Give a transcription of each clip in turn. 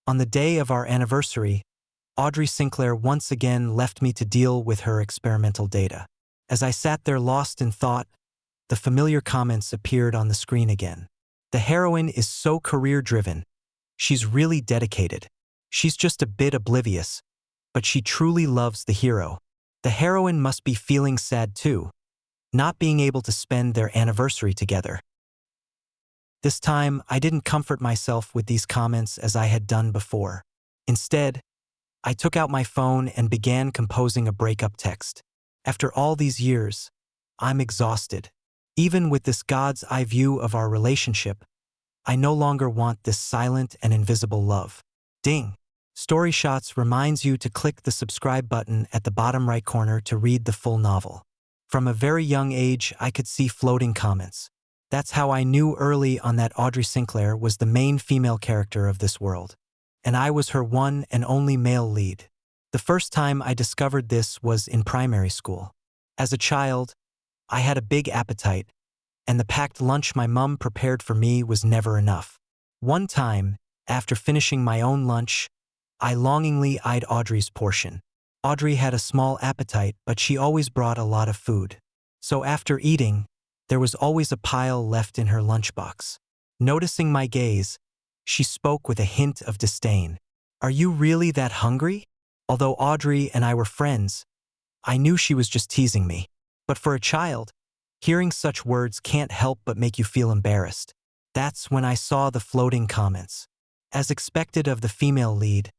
On the day of our anniversary, Audrey Sinclair once again left me to deal with her experimental data. As I sat there lost in thought, the familiar comments appeared on the screen again. The heroine is so career-driven. She's really dedicated. She's just a bit oblivious, but she truly loves the hero. The heroine must be feeling sad too, not being able to spend their anniversary together. This time, I didn't comfort myself with these comments as I had done before. Instead, I took out my phone and began composing a breakup text. After all these years, I'm exhausted. Even with this God's eye view of our relationship, I no longer want this silent and invisible love. Ding! Story Shots reminds you to click the subscribe button at the bottom right corner to read the full novel. From a very young age, I could see floating comments. That's how I knew early on that Audrey Sinclair was the main female character of this world. And I was her one and only male lead. The first time I discovered this was in primary school. As a child, I had a big appetite, and the packed lunch my mom prepared for me was never enough. One time, after finishing my own lunch, I longingly eyed Audrey's portion. Audrey had a small appetite, but she always brought a lot of food. So after eating, there was always a pile left in her lunchbox. Noticing my gaze, she spoke with a hint of disdain. "Are you really that hungry?" Although Audrey and I were friends, I knew she was just teasing me. But for a child, hearing such words can't help but make you feel embarrassed. That's when I saw the floating comments. As expected of the female lead,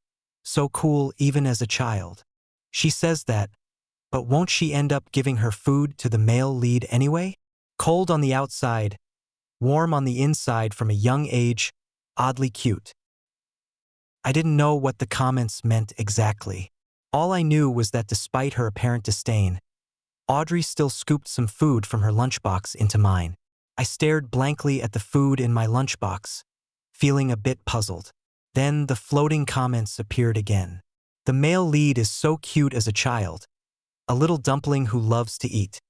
so cool even as a child. She says that, but won't she end up giving her food to the male lead anyway? Cold on the outside, warm on the inside from a young age, oddly cute. I didn't know what the comments meant exactly. All I knew was that despite her apparent disdain, Audrey still scooped some food from her lunchbox into mine. I stared blankly at the food in my lunchbox, feeling a bit puzzled. Then the floating comments appeared again. The male lead is so cute as a child, a little dumpling who loves to eat.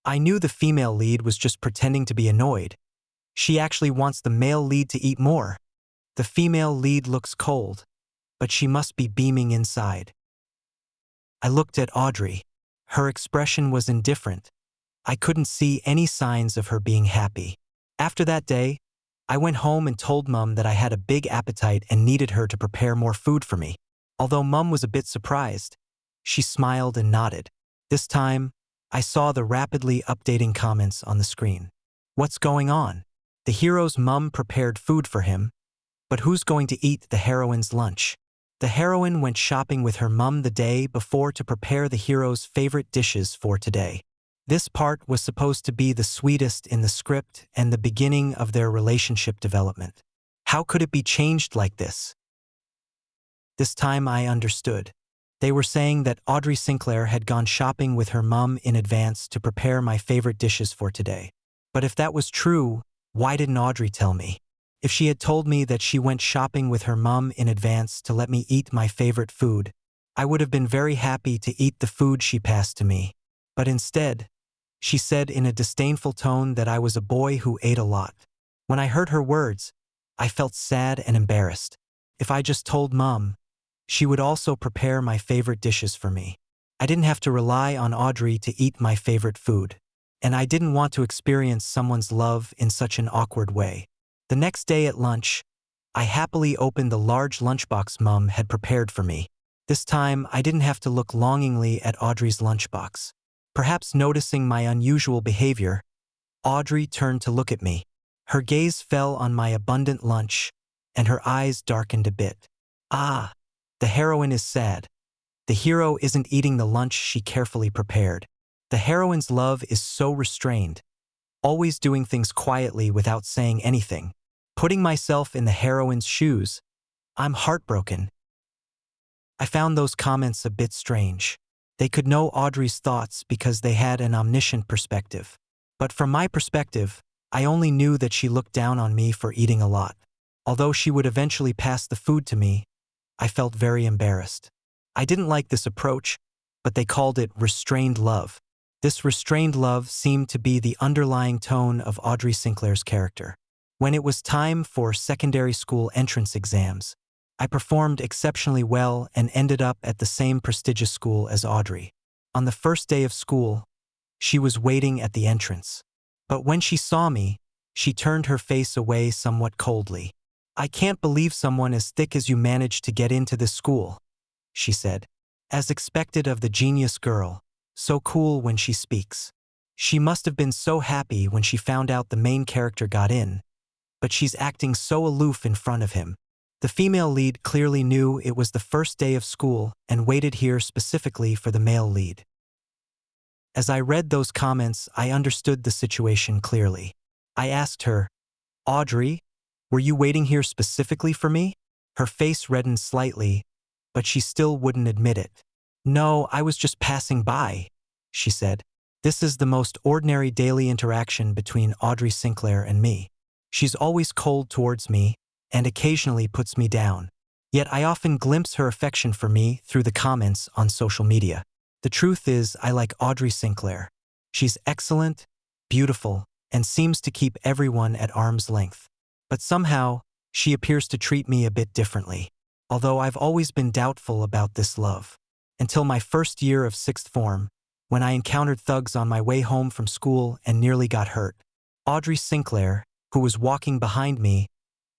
I knew the female lead was just pretending to be annoyed. She actually wants the male lead to eat more. The female lead looks cold, but she must be beaming inside. I looked at Audrey. Her expression was indifferent. I couldn't see any signs of her being happy. After that day, I went home and told Mum that I had a big appetite and needed her to prepare more food for me. Although Mum was a bit surprised, she smiled and nodded. This time, I saw the rapidly updating comments on the screen. What's going on? The hero's mum prepared food for him, but who's going to eat the heroine's lunch? The heroine went shopping with her mum the day before to prepare the hero's favorite dishes for today. This part was supposed to be the sweetest in the script and the beginning of their relationship development. How could it be changed like this? This time I understood. They were saying that Audrey Sinclair had gone shopping with her mum in advance to prepare my favorite dishes for today. But if that was true, why didn't Audrey tell me? If she had told me that she went shopping with her mum in advance to let me eat my favorite food, I would have been very happy to eat the food she passed to me. But instead, she said in a disdainful tone that I was a boy who ate a lot. When I heard her words, I felt sad and embarrassed. If I just told Mum, she would also prepare my favorite dishes for me. I didn't have to rely on Audrey to eat my favorite food, and I didn't want to experience someone's love in such an awkward way. The next day at lunch, I happily opened the large lunchbox Mum had prepared for me. This time, I didn't have to look longingly at Audrey's lunchbox. Perhaps noticing my unusual behavior, Audrey turned to look at me. Her gaze fell on my abundant lunch, and her eyes darkened a bit. Ah, the heroine is sad. The hero isn't eating the lunch she carefully prepared. The heroine's love is so restrained, always doing things quietly without saying anything. Putting myself in the heroine's shoes, I'm heartbroken. I found those comments a bit strange. They could know Audrey's thoughts because they had an omniscient perspective. But from my perspective, I only knew that she looked down on me for eating a lot. Although she would eventually pass the food to me, I felt very embarrassed. I didn't like this approach, but they called it restrained love. This restrained love seemed to be the underlying tone of Audrey Sinclair's character. When it was time for secondary school entrance exams, I performed exceptionally well and ended up at the same prestigious school as Audrey. On the first day of school, she was waiting at the entrance. But when she saw me, she turned her face away somewhat coldly. "I can't believe someone as thick as you managed to get into this school," she said. As expected of the genius girl, so cool when she speaks. She must have been so happy when she found out the main character got in, but she's acting so aloof in front of him. The female lead clearly knew it was the first day of school and waited here specifically for the male lead. As I read those comments, I understood the situation clearly. I asked her, "Audrey, were you waiting here specifically for me?" Her face reddened slightly, but she still wouldn't admit it. "No, I was just passing by," she said. This is the most ordinary daily interaction between Audrey Sinclair and me. She's always cold towards me and occasionally puts me down. Yet I often glimpse her affection for me through the comments on social media. The truth is, I like Audrey Sinclair. She's excellent, beautiful, and seems to keep everyone at arm's length. But somehow, she appears to treat me a bit differently. Although I've always been doubtful about this love. Until my first year of sixth form, when I encountered thugs on my way home from school and nearly got hurt. Audrey Sinclair, who was walking behind me,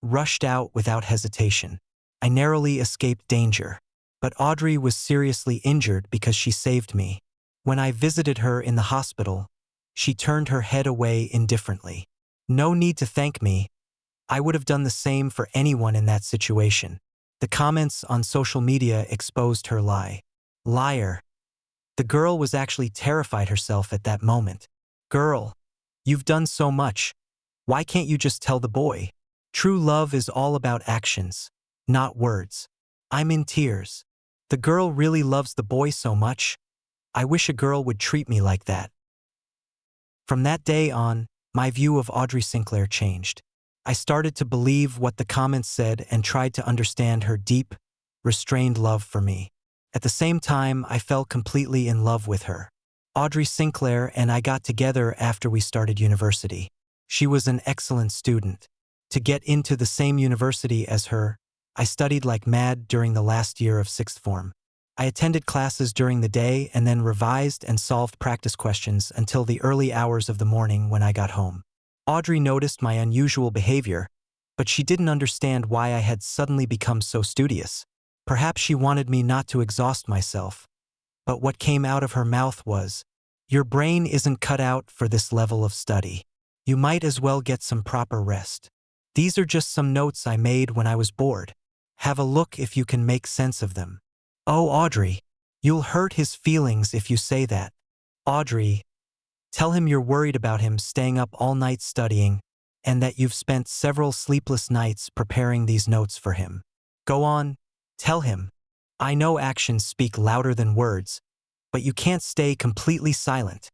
rushed out without hesitation. I narrowly escaped danger. But Audrey was seriously injured because she saved me. When I visited her in the hospital, she turned her head away indifferently. No need to thank me. I would have done the same for anyone in that situation. The comments on social media exposed her lie. Liar. The girl was actually terrified herself at that moment. "Girl, you've done so much. Why can't you just tell the boy? True love is all about actions, not words." I'm in tears. The girl really loves the boy so much. I wish a girl would treat me like that. From that day on, my view of Audrey Sinclair changed. I started to believe what the comments said and tried to understand her deep, restrained love for me. At the same time, I fell completely in love with her. Audrey Sinclair and I got together after we started university. She was an excellent student. To get into the same university as her, I studied like mad during the last year of sixth form. I attended classes during the day and then revised and solved practice questions until the early hours of the morning when I got home. Audrey noticed my unusual behavior, but she didn't understand why I had suddenly become so studious. Perhaps she wanted me not to exhaust myself. But what came out of her mouth was, "Your brain isn't cut out for this level of study. You might as well get some proper rest. These are just some notes I made when I was bored. Have a look if you can make sense of them." "Oh, Audrey, you'll hurt his feelings if you say that. Audrey, tell him you're worried about him staying up all night studying and that you've spent several sleepless nights preparing these notes for him. Go on, tell him. I know actions speak louder than words, but you can't stay completely silent."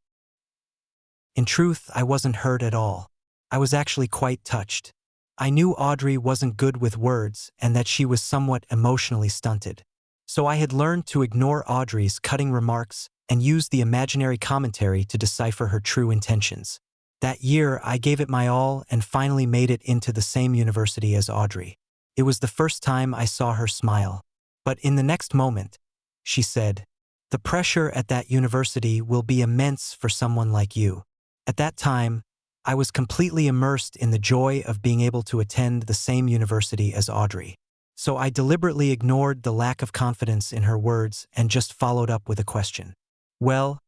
In truth, I wasn't hurt at all. I was actually quite touched. I knew Audrey wasn't good with words and that she was somewhat emotionally stunted. So I had learned to ignore Audrey's cutting remarks and use the imaginary commentary to decipher her true intentions. That year, I gave it my all and finally made it into the same university as Audrey. It was the first time I saw her smile. But in the next moment, she said, "The pressure at that university will be immense for someone like you." At that time, I was completely immersed in the joy of being able to attend the same university as Audrey. So I deliberately ignored the lack of confidence in her words and just followed up with a question. "Well,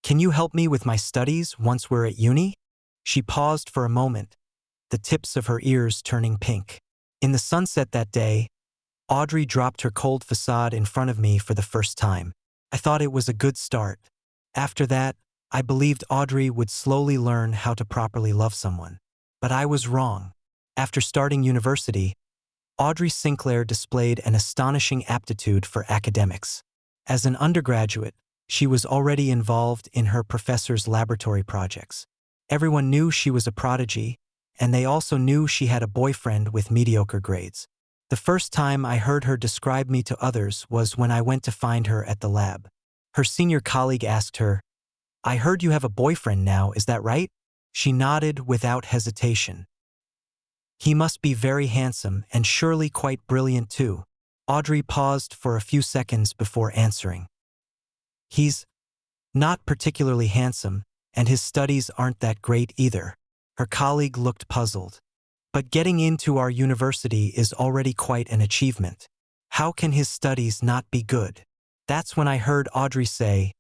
can you help me with my studies once we're at uni?" She paused for a moment, the tips of her ears turning pink. In the sunset that day, Audrey dropped her cold facade in front of me for the first time. I thought it was a good start. After that, I believed Audrey would slowly learn how to properly love someone. But I was wrong. After starting university, Audrey Sinclair displayed an astonishing aptitude for academics. As an undergraduate, she was already involved in her professor's laboratory projects. Everyone knew she was a prodigy, and they also knew she had a boyfriend with mediocre grades. The first time I heard her describe me to others was when I went to find her at the lab. Her senior colleague asked her, "I heard you have a boyfriend now, is that right?" She nodded without hesitation. "He must be very handsome and surely quite brilliant too." Audrey paused for a few seconds before answering. He's not particularly handsome, and his studies aren't that great either. Her colleague looked puzzled. But getting into our university is already quite an achievement. How can his studies not be good? That's when I heard Audrey say,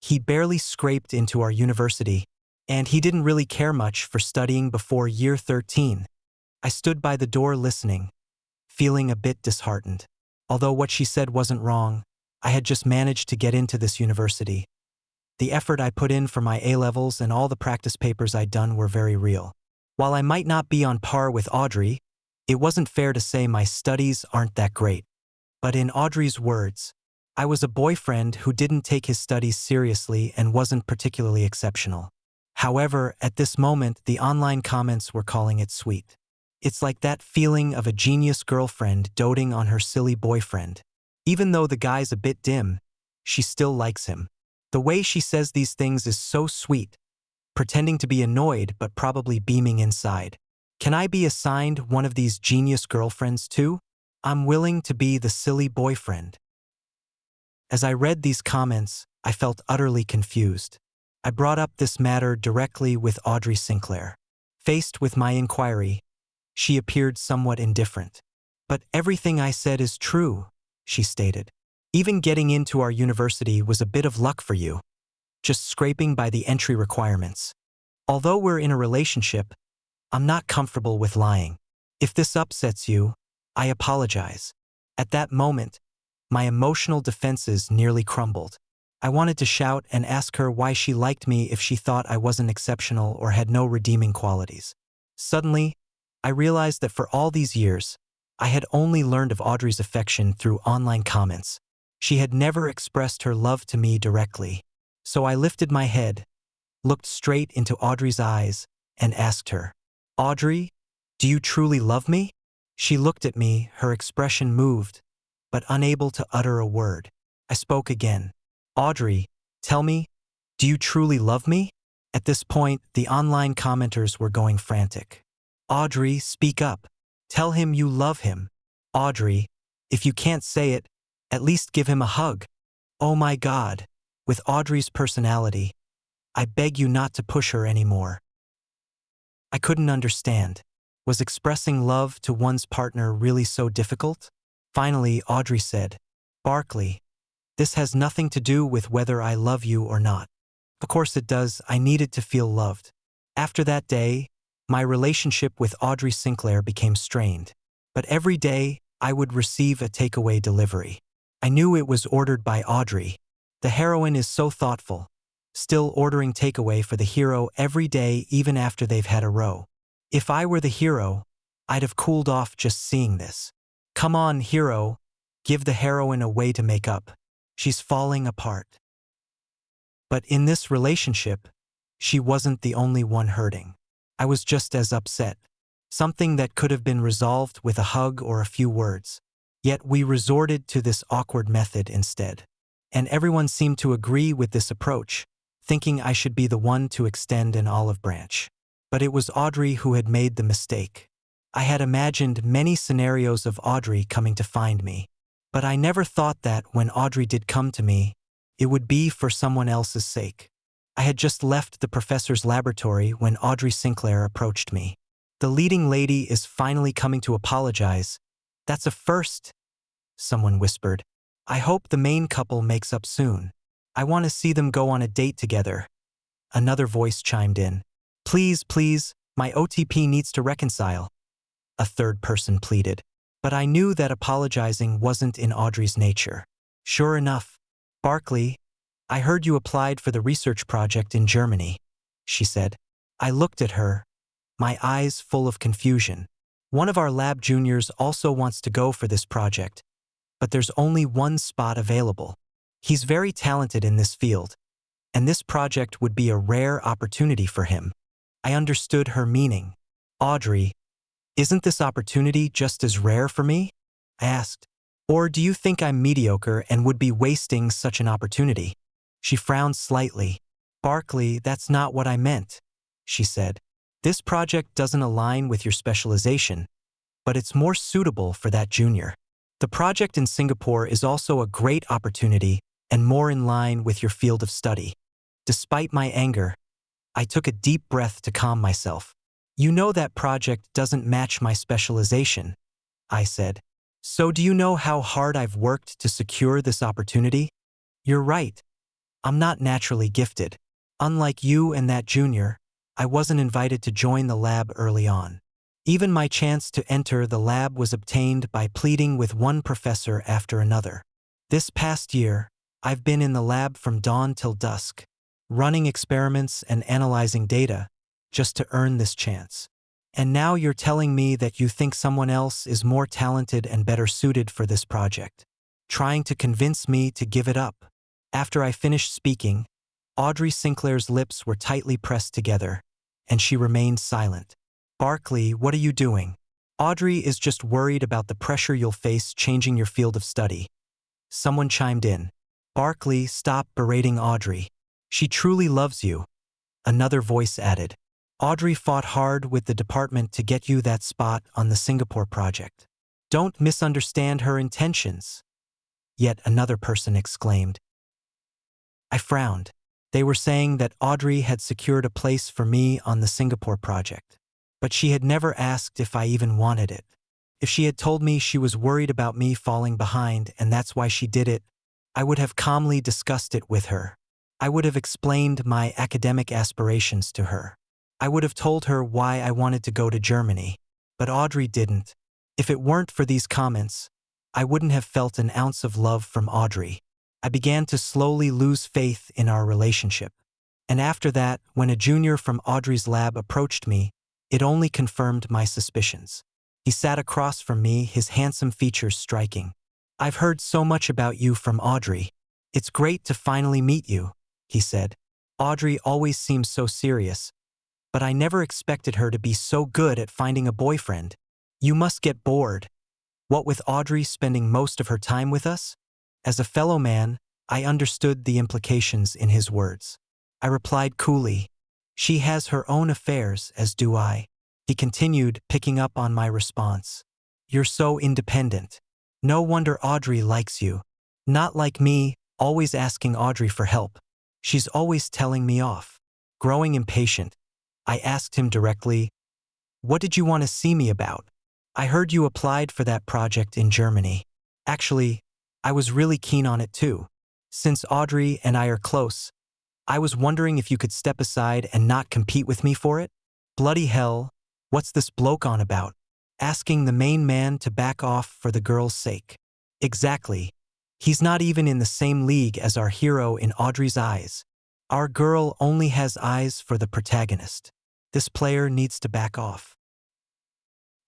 he barely scraped into our university, and he didn't really care much for studying before year 13. I stood by the door listening, feeling a bit disheartened. Although what she said wasn't wrong, I had just managed to get into this university. The effort I put in for my A-levels and all the practice papers I'd done were very real. While I might not be on par with Audrey, it wasn't fair to say my studies aren't that great. But in Audrey's words, I was a boyfriend who didn't take his studies seriously and wasn't particularly exceptional. However, at this moment, the online comments were calling it sweet. It's like that feeling of a genius girlfriend doting on her silly boyfriend. Even though the guy's a bit dim, she still likes him. The way she says these things is so sweet, pretending to be annoyed but probably beaming inside. Can I be assigned one of these genius girlfriends too? I'm willing to be the silly boyfriend. As I read these comments, I felt utterly confused. I brought up this matter directly with Audrey Sinclair. Faced with my inquiry, she appeared somewhat indifferent. But everything I said is true, she stated. Even getting into our university was a bit of luck for you, just scraping by the entry requirements. Although we're in a relationship, I'm not comfortable with lying. If this upsets you, I apologize. At that moment, my emotional defenses nearly crumbled. I wanted to shout and ask her why she liked me if she thought I wasn't exceptional or had no redeeming qualities. Suddenly, I realized that for all these years, I had only learned of Audrey's affection through online comments. She had never expressed her love to me directly. So I lifted my head, looked straight into Audrey's eyes, and asked her, Audrey, do you truly love me? She looked at me, her expression moved, but unable to utter a word. I spoke again. Audrey, tell me, do you truly love me? At this point, the online commenters were going frantic. Audrey, speak up. Tell him you love him. Audrey, if you can't say it, at least give him a hug. Oh my God. With Audrey's personality, I beg you not to push her anymore. I couldn't understand. Was expressing love to one's partner really so difficult? Finally, Audrey said, Barkley, this has nothing to do with whether I love you or not. Of course it does. I needed to feel loved. After that day, my relationship with Audrey Sinclair became strained. But every day, I would receive a takeaway delivery. I knew it was ordered by Audrey. The heroine is so thoughtful, still ordering takeaway for the hero every day even after they've had a row. If I were the hero, I'd have cooled off just seeing this. Come on, hero, give the heroine a way to make up. She's falling apart. But in this relationship, she wasn't the only one hurting. I was just as upset. Something that could have been resolved with a hug or a few words. Yet we resorted to this awkward method instead. And everyone seemed to agree with this approach, thinking I should be the one to extend an olive branch. But it was Audrey who had made the mistake. I had imagined many scenarios of Audrey coming to find me. But I never thought that when Audrey did come to me, it would be for someone else's sake. I had just left the professor's laboratory when Audrey Sinclair approached me. The leading lady is finally coming to apologize. That's a first, someone whispered. I hope the main couple makes up soon. I want to see them go on a date together. Another voice chimed in. Please, please, my OTP needs to reconcile. A third person pleaded. But I knew that apologizing wasn't in Audrey's nature. Sure enough, Barkley, I heard you applied for the research project in Germany, she said. I looked at her, my eyes full of confusion. One of our lab juniors also wants to go for this project, but there's only one spot available. He's very talented in this field, and this project would be a rare opportunity for him. I understood her meaning. Audrey, isn't this opportunity just as rare for me? I asked. Or do you think I'm mediocre and would be wasting such an opportunity? She frowned slightly. Barkley, that's not what I meant, she said. This project doesn't align with your specialization, but it's more suitable for that junior. The project in Singapore is also a great opportunity and more in line with your field of study. Despite my anger, I took a deep breath to calm myself. You know that project doesn't match my specialization, I said. So do you know how hard I've worked to secure this opportunity? You're right. I'm not naturally gifted. Unlike you and that junior, I wasn't invited to join the lab early on. Even my chance to enter the lab was obtained by pleading with one professor after another. This past year, I've been in the lab from dawn till dusk, running experiments and analyzing data, just to earn this chance. And now you're telling me that you think someone else is more talented and better suited for this project, trying to convince me to give it up. After I finished speaking, Audrey Sinclair's lips were tightly pressed together, and she remained silent. Barkley, what are you doing? Audrey is just worried about the pressure you'll face changing your field of study. Someone chimed in. Barkley, stop berating Audrey. She truly loves you. Another voice added. Audrey fought hard with the department to get you that spot on the Singapore project. Don't misunderstand her intentions. Yet another person exclaimed. I frowned. They were saying that Audrey had secured a place for me on the Singapore project. But she had never asked if I even wanted it. If she had told me she was worried about me falling behind and that's why she did it, I would have calmly discussed it with her. I would have explained my academic aspirations to her. I would have told her why I wanted to go to Germany. But Audrey didn't. If it weren't for these comments, I wouldn't have felt an ounce of love from Audrey. I began to slowly lose faith in our relationship. And after that, when a junior from Audrey's lab approached me, it only confirmed my suspicions. He sat across from me, his handsome features striking. I've heard so much about you from Audrey. It's great to finally meet you, he said. Audrey always seems so serious, but I never expected her to be so good at finding a boyfriend. You must get bored. What with Audrey spending most of her time with us? As a fellow man, I understood the implications in his words. I replied coolly, she has her own affairs, as do I. He continued, picking up on my response. You're so independent. No wonder Audrey likes you. Not like me, always asking Audrey for help. She's always telling me off. Growing impatient, I asked him directly, what did you want to see me about? I heard you applied for that project in Germany. Actually, I was really keen on it too. Since Audrey and I are close, I was wondering if you could step aside and not compete with me for it? Bloody hell, what's this bloke on about? Asking the main man to back off for the girl's sake. Exactly. He's not even in the same league as our hero in Audrey's eyes. Our girl only has eyes for the protagonist. This player needs to back off.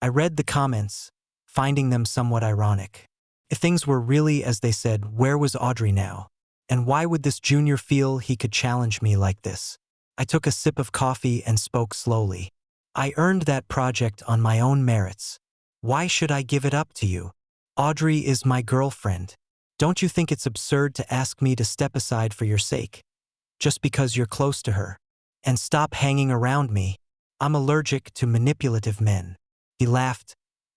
I read the comments, finding them somewhat ironic. If things were really as they said, where was Audrey now? And why would this junior feel he could challenge me like this? I took a sip of coffee and spoke slowly. I earned that project on my own merits. Why should I give it up to you? Audrey is my girlfriend. Don't you think it's absurd to ask me to step aside for your sake? Just because you're close to her. And stop hanging around me. I'm allergic to manipulative men. He laughed,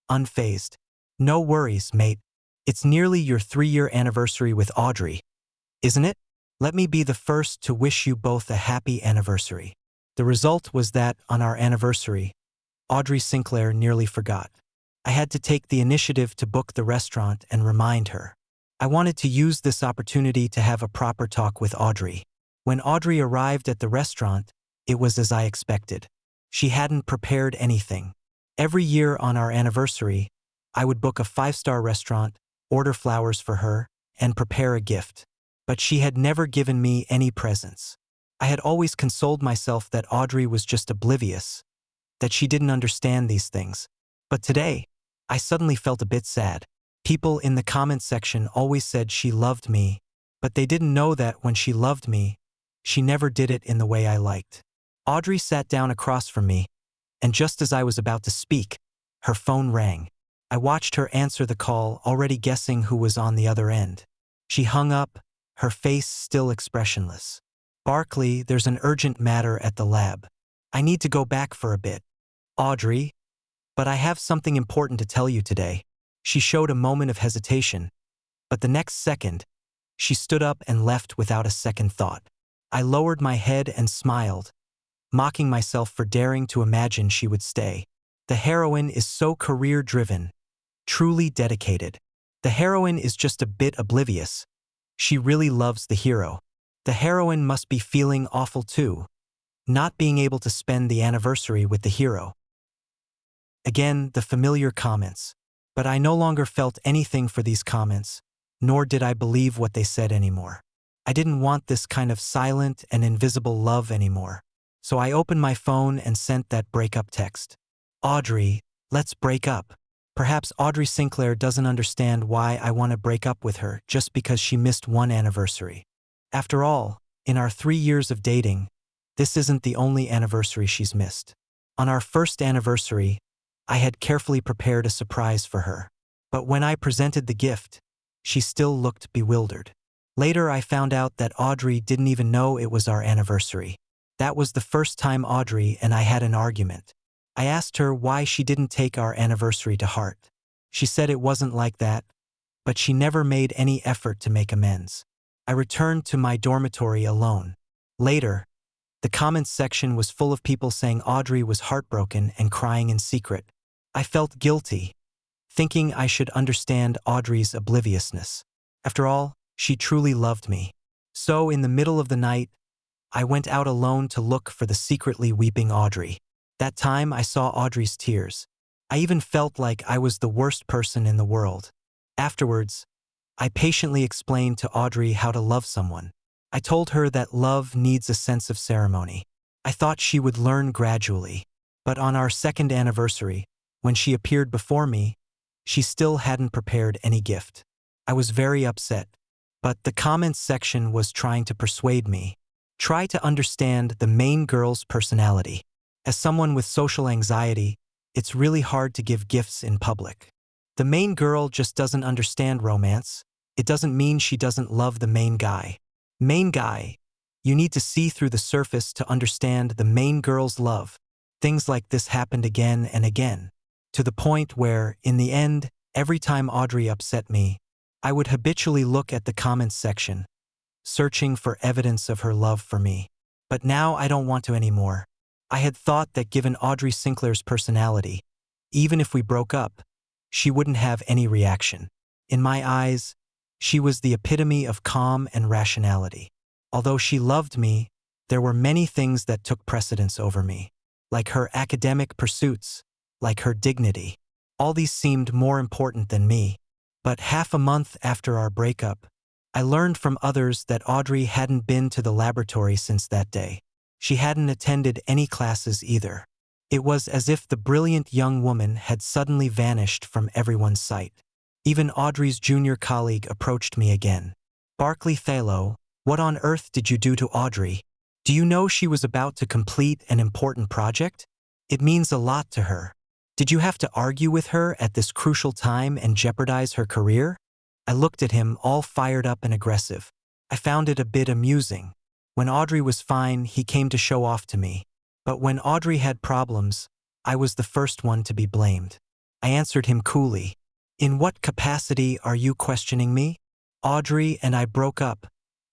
unfazed. No worries, mate. It's nearly your 3-year anniversary with Audrey, isn't it? Let me be the first to wish you both a happy anniversary. The result was that, on our anniversary, Audrey Sinclair nearly forgot. I had to take the initiative to book the restaurant and remind her. I wanted to use this opportunity to have a proper talk with Audrey. When Audrey arrived at the restaurant, it was as I expected. She hadn't prepared anything. Every year on our anniversary, I would book a 5-star restaurant, order flowers for her, and prepare a gift. But she had never given me any presents. I had always consoled myself that Audrey was just oblivious, that she didn't understand these things. But today, I suddenly felt a bit sad. People in the comments section always said she loved me, but they didn't know that when she loved me, she never did it in the way I liked. Audrey sat down across from me, and just as I was about to speak, her phone rang. I watched her answer the call, already guessing who was on the other end. She hung up, her face still expressionless. Barkley, there's an urgent matter at the lab. I need to go back for a bit. Audrey, but I have something important to tell you today. She showed a moment of hesitation, but the next second, she stood up and left without a second thought. I lowered my head and smiled, mocking myself for daring to imagine she would stay. The heroine is so career-driven, truly dedicated. The heroine is just a bit oblivious. She really loves the hero. The heroine must be feeling awful too, not being able to spend the anniversary with the hero. Again, the familiar comments. But I no longer felt anything for these comments, nor did I believe what they said anymore. I didn't want this kind of silent and invisible love anymore. So I opened my phone and sent that breakup text. Audrey, let's break up. Perhaps Audrey Sinclair doesn't understand why I want to break up with her just because she missed one anniversary. After all, in our 3 years of dating, this isn't the only anniversary she's missed. On our first anniversary, I had carefully prepared a surprise for her. But when I presented the gift, she still looked bewildered. Later, I found out that Audrey didn't even know it was our anniversary. That was the first time Audrey and I had an argument. I asked her why she didn't take our anniversary to heart. She said it wasn't like that, but she never made any effort to make amends. I returned to my dormitory alone. Later, the comments section was full of people saying Audrey was heartbroken and crying in secret. I felt guilty, thinking I should understand Audrey's obliviousness. After all, she truly loved me. So, in the middle of the night, I went out alone to look for the secretly weeping Audrey. That time I saw Audrey's tears. I even felt like I was the worst person in the world. Afterwards, I patiently explained to Audrey how to love someone. I told her that love needs a sense of ceremony. I thought she would learn gradually. But on our second anniversary, when she appeared before me, she still hadn't prepared any gift. I was very upset. But the comments section was trying to persuade me. Try to understand the main girl's personality. As someone with social anxiety, it's really hard to give gifts in public. The main girl just doesn't understand romance. It doesn't mean she doesn't love the main guy. Main guy, you need to see through the surface to understand the main girl's love. Things like this happened again and again, to the point where, in the end, every time Audrey upset me, I would habitually look at the comments section, searching for evidence of her love for me. But now I don't want to anymore. I had thought that given Audrey Sinclair's personality, even if we broke up, she wouldn't have any reaction. In my eyes, she was the epitome of calm and rationality. Although she loved me, there were many things that took precedence over me, like her academic pursuits, like her dignity. All these seemed more important than me. But half a month after our breakup, I learned from others that Audrey hadn't been to the laboratory since that day. She hadn't attended any classes either. It was as if the brilliant young woman had suddenly vanished from everyone's sight. Even Audrey's junior colleague approached me again. Barclay Thalo, what on earth did you do to Audrey? Do you know she was about to complete an important project? It means a lot to her. Did you have to argue with her at this crucial time and jeopardize her career? I looked at him, all fired up and aggressive. I found it a bit amusing. When Audrey was fine, he came to show off to me. But when Audrey had problems, I was the first one to be blamed. I answered him coolly. In what capacity are you questioning me? Audrey and I broke up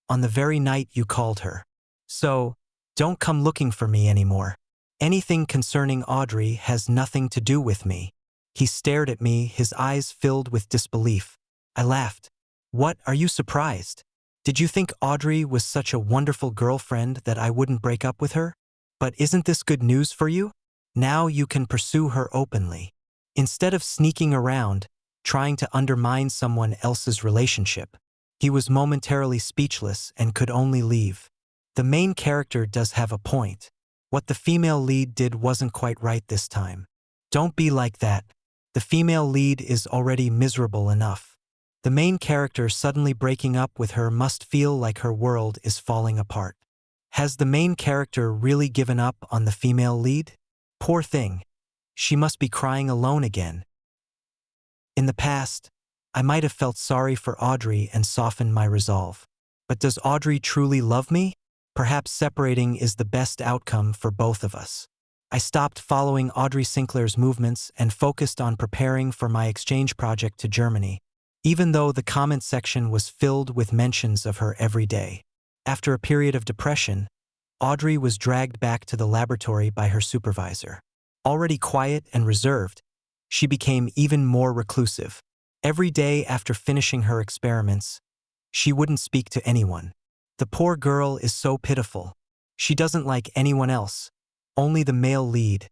on the very night you called her. So, don't come looking for me anymore. Anything concerning Audrey has nothing to do with me. He stared at me, his eyes filled with disbelief. I laughed. What, are you surprised? Did you think Audrey was such a wonderful girlfriend that I wouldn't break up with her? But isn't this good news for you? Now you can pursue her openly. Instead of sneaking around, trying to undermine someone else's relationship. He was momentarily speechless and could only leave. The main character does have a point. What the female lead did wasn't quite right this time. Don't be like that. The female lead is already miserable enough. The main character suddenly breaking up with her must feel like her world is falling apart. Has the main character really given up on the female lead? Poor thing. She must be crying alone again. In the past, I might have felt sorry for Audrey and softened my resolve. But does Audrey truly love me? Perhaps separating is the best outcome for both of us. I stopped following Audrey Sinclair's movements and focused on preparing for my exchange project to Germany, even though the comment section was filled with mentions of her every day. After a period of depression, Audrey was dragged back to the laboratory by her supervisor. Already quiet and reserved, she became even more reclusive. Every day after finishing her experiments, she wouldn't speak to anyone. The poor girl is so pitiful. She doesn't like anyone else, only the male lead,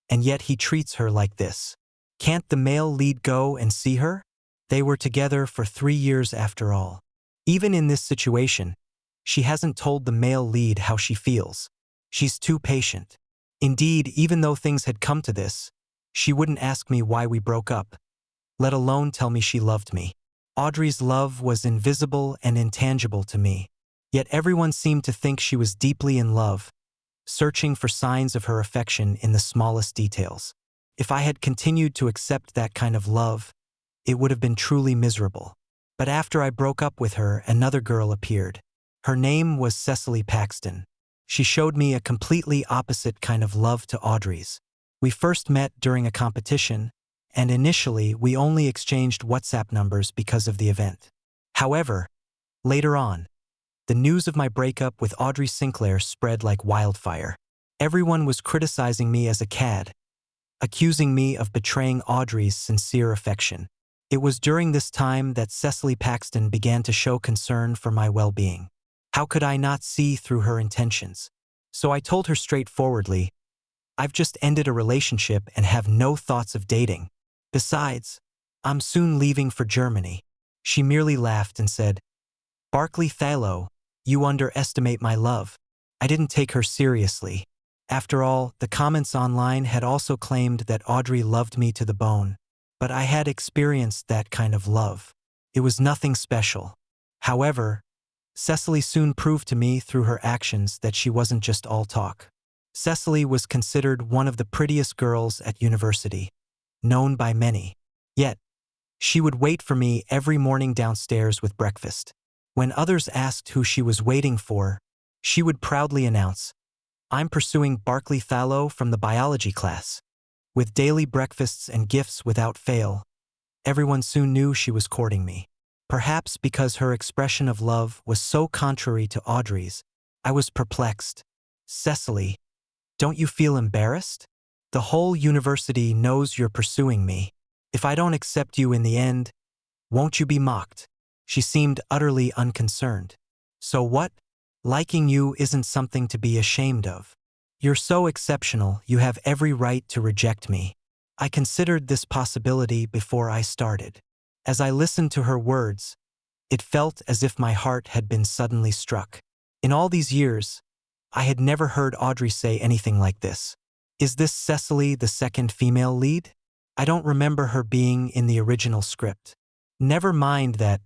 and yet he treats her like this. Can't the male lead go and see her? They were together for 3 years after all. Even in this situation, she hasn't told the male lead how she feels. She's too patient. Indeed, even though things had come to this, she wouldn't ask me why we broke up, let alone tell me she loved me. Audrey's love was invisible and intangible to me, yet everyone seemed to think she was deeply in love, searching for signs of her affection in the smallest details. If I had continued to accept that kind of love, it would have been truly miserable. But after I broke up with her, another girl appeared. Her name was Cecily Paxton. She showed me a completely opposite kind of love to Audrey's. We first met during a competition, and initially we only exchanged WhatsApp numbers because of the event. However, later on, the news of my breakup with Audrey Sinclair spread like wildfire. Everyone was criticizing me as a cad, accusing me of betraying Audrey's sincere affection. It was during this time that Cecily Paxton began to show concern for my well-being. How could I not see through her intentions? So I told her straightforwardly, I've just ended a relationship and have no thoughts of dating. Besides, I'm soon leaving for Germany. She merely laughed and said, Barclay Thallow, you underestimate my love. I didn't take her seriously. After all, the comments online had also claimed that Audrey loved me to the bone, but I had experienced that kind of love. It was nothing special. However, Cecily soon proved to me through her actions that she wasn't just all talk. Cecily was considered one of the prettiest girls at university, known by many. Yet, she would wait for me every morning downstairs with breakfast. When others asked who she was waiting for, she would proudly announce, I'm pursuing Barclay Thallow from the biology class. With daily breakfasts and gifts without fail, everyone soon knew she was courting me. Perhaps because her expression of love was so contrary to Audrey's, I was perplexed. Cecily, don't you feel embarrassed? The whole university knows you're pursuing me. If I don't accept you in the end, won't you be mocked? She seemed utterly unconcerned. So what? Liking you isn't something to be ashamed of. You're so exceptional, you have every right to reject me. I considered this possibility before I started. As I listened to her words, it felt as if my heart had been suddenly struck. In all these years, I had never heard Audrey say anything like this. Is this Cecily, the second female lead? I don't remember her being in the original script. Never mind that.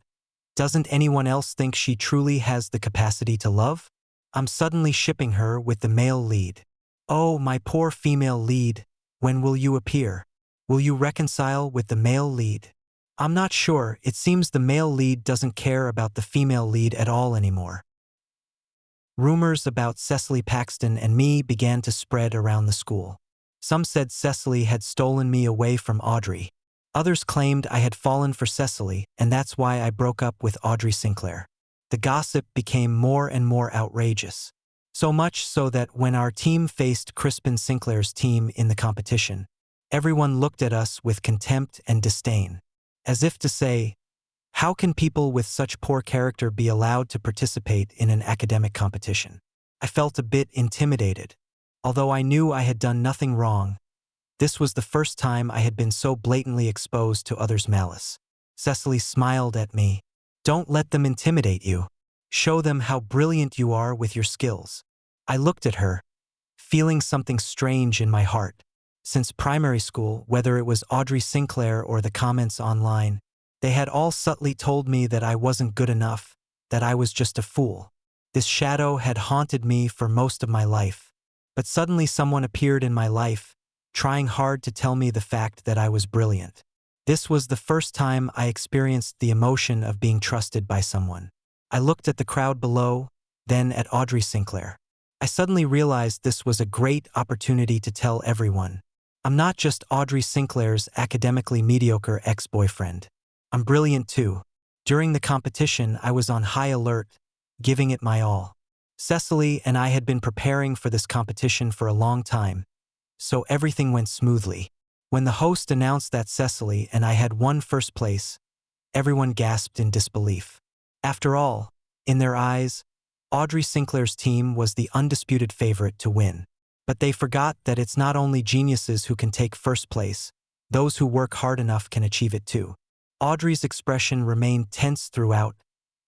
Doesn't anyone else think she truly has the capacity to love? I'm suddenly shipping her with the male lead. Oh, my poor female lead, when will you appear? Will you reconcile with the male lead? I'm not sure, it seems the male lead doesn't care about the female lead at all anymore. Rumors about Cecily Paxton and me began to spread around the school. Some said Cecily had stolen me away from Audrey. Others claimed I had fallen for Cecily, and that's why I broke up with Audrey Sinclair. The gossip became more and more outrageous. So much so that when our team faced Crispin Sinclair's team in the competition, everyone looked at us with contempt and disdain. As if to say, how can people with such poor character be allowed to participate in an academic competition? I felt a bit intimidated. Although I knew I had done nothing wrong, this was the first time I had been so blatantly exposed to others' malice. Cecily smiled at me. Don't let them intimidate you. Show them how brilliant you are with your skills. I looked at her, feeling something strange in my heart. Since primary school, whether it was Audrey Sinclair or the comments online, they had all subtly told me that I wasn't good enough, that I was just a fool. This shadow had haunted me for most of my life. But suddenly someone appeared in my life, trying hard to tell me the fact that I was brilliant. This was the first time I experienced the emotion of being trusted by someone. I looked at the crowd below, then at Audrey Sinclair. I suddenly realized this was a great opportunity to tell everyone. I'm not just Audrey Sinclair's academically mediocre ex-boyfriend. I'm brilliant too. During the competition, I was on high alert, giving it my all. Cecily and I had been preparing for this competition for a long time, so everything went smoothly. When the host announced that Cecily and I had won first place, everyone gasped in disbelief. After all, in their eyes, Audrey Sinclair's team was the undisputed favorite to win. But they forgot that it's not only geniuses who can take first place, those who work hard enough can achieve it too. Audrey's expression remained tense throughout,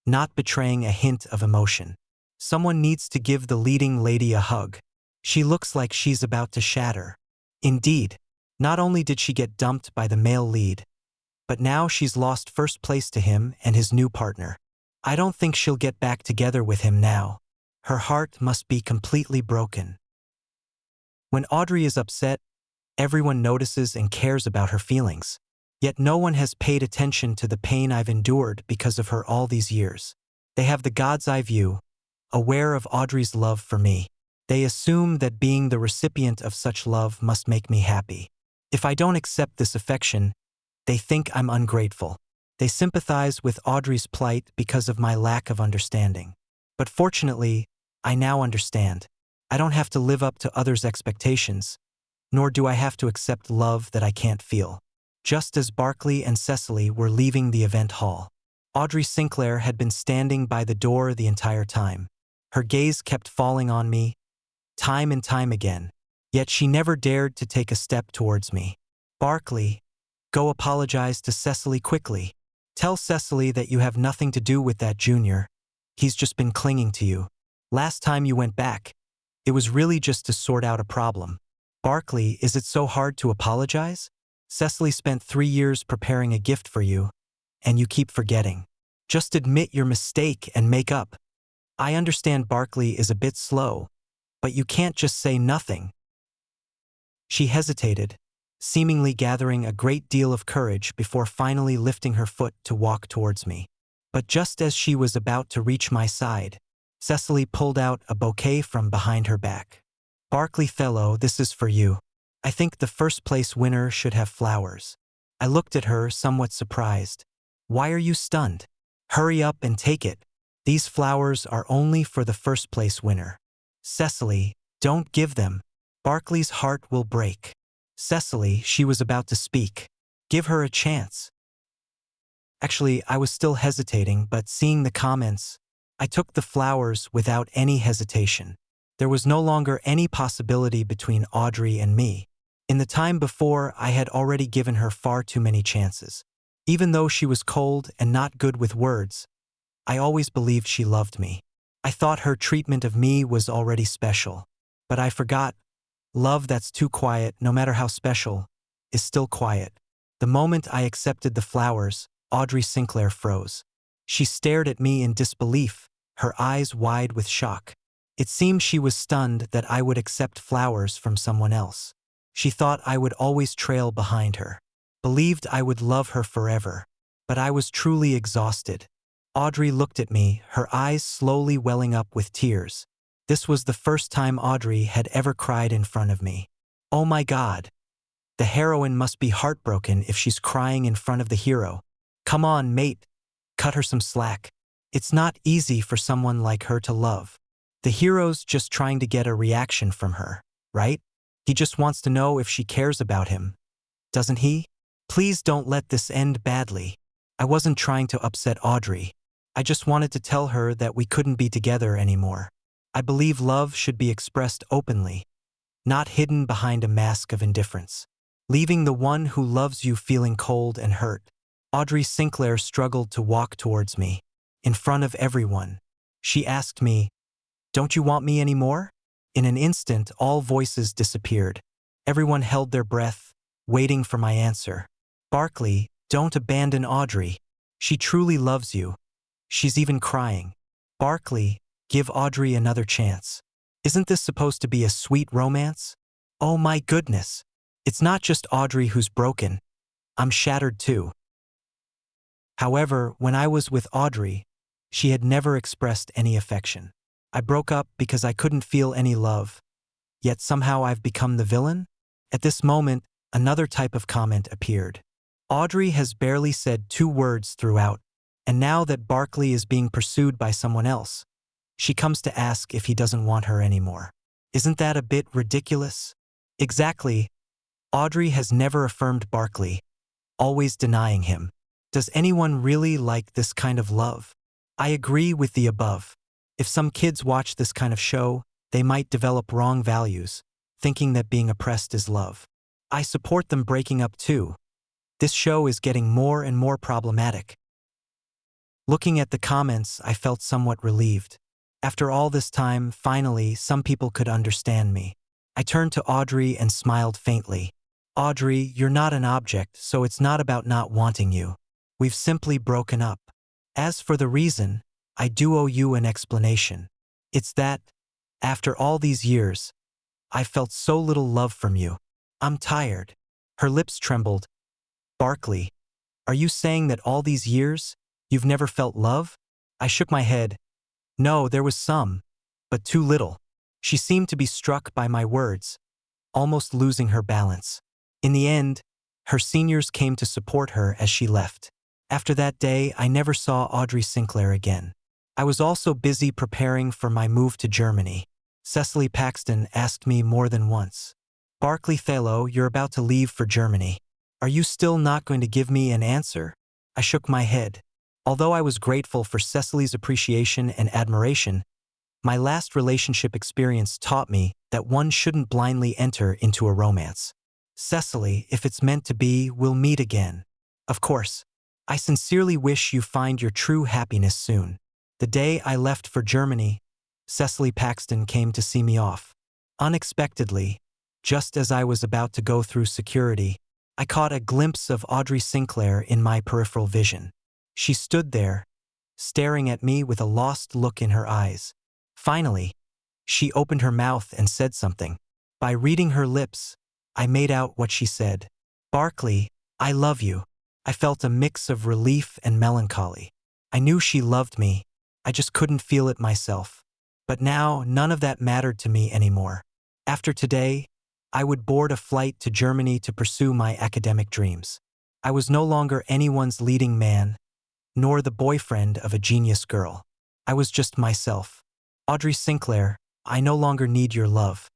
not betraying a hint of emotion. Someone needs to give the leading lady a hug. She looks like she's about to shatter. Indeed, not only did she get dumped by the male lead, but now she's lost first place to him and his new partner. I don't think she'll get back together with him now. Her heart must be completely broken. When Audrey is upset, everyone notices and cares about her feelings. Yet no one has paid attention to the pain I've endured because of her all these years. They have the God's eye view, aware of Audrey's love for me. They assume that being the recipient of such love must make me happy. If I don't accept this affection, they think I'm ungrateful. They sympathize with Audrey's plight because of my lack of understanding. But fortunately, I now understand. I don't have to live up to others' expectations, nor do I have to accept love that I can't feel. Just as Barkley and Cecily were leaving the event hall, Audrey Sinclair had been standing by the door the entire time. Her gaze kept falling on me, time and time again, yet she never dared to take a step towards me. Barkley, go apologize to Cecily quickly. Tell Cecily that you have nothing to do with that junior. He's just been clinging to you. Last time you went back, it was really just to sort out a problem. Barkley, is it so hard to apologize? Cecily spent 3 years preparing a gift for you, and you keep forgetting. Just admit your mistake and make up. I understand Barkley is a bit slow, but you can't just say nothing. She hesitated, seemingly gathering a great deal of courage before finally lifting her foot to walk towards me. But just as she was about to reach my side, Cecily pulled out a bouquet from behind her back. Barkley fellow, this is for you. I think the first place winner should have flowers. I looked at her, somewhat surprised. Why are you stunned? Hurry up and take it. These flowers are only for the first place winner. Cecily, don't give them. Barkley's heart will break. Cecily, she was about to speak. Give her a chance. Actually, I was still hesitating, but seeing the comments, I took the flowers without any hesitation. There was no longer any possibility between Audrey and me. In the time before, I had already given her far too many chances. Even though she was cold and not good with words, I always believed she loved me. I thought her treatment of me was already special. But I forgot, love that's too quiet, no matter how special, is still quiet. The moment I accepted the flowers, Audrey Sinclair froze. She stared at me in disbelief, her eyes wide with shock. It seemed she was stunned that I would accept flowers from someone else. She thought I would always trail behind her, believed I would love her forever. But I was truly exhausted. Audrey looked at me, her eyes slowly welling up with tears. This was the first time Audrey had ever cried in front of me. Oh my God. The heroine must be heartbroken if she's crying in front of the hero. Come on, mate. Cut her some slack. It's not easy for someone like her to love. The hero's just trying to get a reaction from her, right? He just wants to know if she cares about him. Doesn't he? Please don't let this end badly. I wasn't trying to upset Audrey. I just wanted to tell her that we couldn't be together anymore. I believe love should be expressed openly, not hidden behind a mask of indifference. Leaving the one who loves you feeling cold and hurt. Audrey Sinclair struggled to walk towards me. In front of everyone, she asked me, "Don't you want me anymore?" In an instant, all voices disappeared. Everyone held their breath, waiting for my answer. Barkley, don't abandon Audrey. She truly loves you. She's even crying. Barkley, give Audrey another chance. Isn't this supposed to be a sweet romance? Oh my goodness. It's not just Audrey who's broken. I'm shattered too. However, when I was with Audrey, she had never expressed any affection. I broke up because I couldn't feel any love. Yet somehow I've become the villain? At this moment, another type of comment appeared. Audrey has barely said 2 words throughout, and now that Barkley is being pursued by someone else, she comes to ask if he doesn't want her anymore. Isn't that a bit ridiculous? Exactly. Audrey has never affirmed Barkley, always denying him. Does anyone really like this kind of love? I agree with the above. If some kids watch this kind of show, they might develop wrong values, thinking that being oppressed is love. I support them breaking up too. This show is getting more and more problematic. Looking at the comments, I felt somewhat relieved. After all this time, finally, some people could understand me. I turned to Audrey and smiled faintly. Audrey, you're not an object, so it's not about not wanting you. We've simply broken up. As for the reason, I do owe you an explanation. It's that, after all these years, I felt so little love from you. I'm tired. Her lips trembled. Barkley, are you saying that all these years, you've never felt love? I shook my head. No, there was some, but too little. She seemed to be struck by my words, almost losing her balance. In the end, her seniors came to support her as she left. After that day, I never saw Audrey Sinclair again. I was also busy preparing for my move to Germany. Cecily Paxton asked me more than once, Barkley Thello, you're about to leave for Germany. Are you still not going to give me an answer? I shook my head. Although I was grateful for Cecily's appreciation and admiration, my last relationship experience taught me that one shouldn't blindly enter into a romance. Cecily, if it's meant to be, we'll meet again. Of course. I sincerely wish you find your true happiness soon. The day I left for Germany, Cecily Paxton came to see me off. Unexpectedly, just as I was about to go through security, I caught a glimpse of Audrey Sinclair in my peripheral vision. She stood there, staring at me with a lost look in her eyes. Finally, she opened her mouth and said something. By reading her lips, I made out what she said. Barkley, I love you. I felt a mix of relief and melancholy. I knew she loved me. I just couldn't feel it myself. But now, none of that mattered to me anymore. After today, I would board a flight to Germany to pursue my academic dreams. I was no longer anyone's leading man, nor the boyfriend of a genius girl. I was just myself. Audrey Sinclair, I no longer need your love.